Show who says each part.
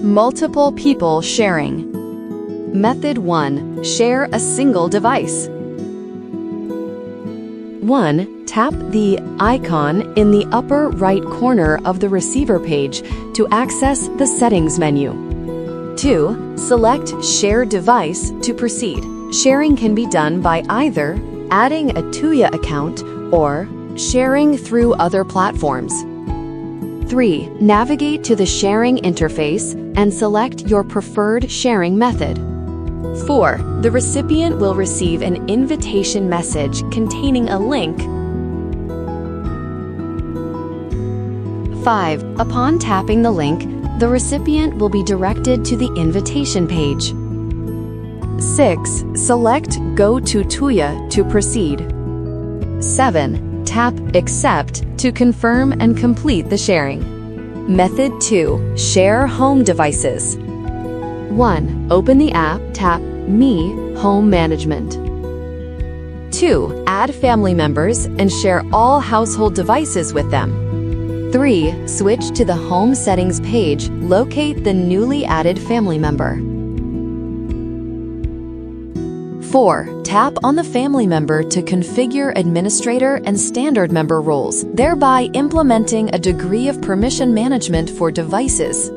Speaker 1: Multiple people sharing. Method 1. Share a single device. 1. Tap the icon in the upper right corner of the receiver page to access the settings menu. 2. Select Share Device to proceed. Sharing can be done by either adding a TY01 account or sharing through other platforms. 3. Navigate to the sharing interface and select your preferred sharing method. 4. The recipient will receive an invitation message containing a link. 5. Upon tapping the link, the recipient will be directed to the invitation page. 6. Select CallToU to proceed. 7. Tap Accept to confirm and complete the sharing. Method 2. Share home devices. 1. Open the app, tap Me Home Management. 2. Add family members and share all household devices with them. 3. Switch to the Home Settings page, locate the newly added family member. 4. Tap on the family member to configure administrator and standard member roles, thereby implementing a degree of permission management for devices.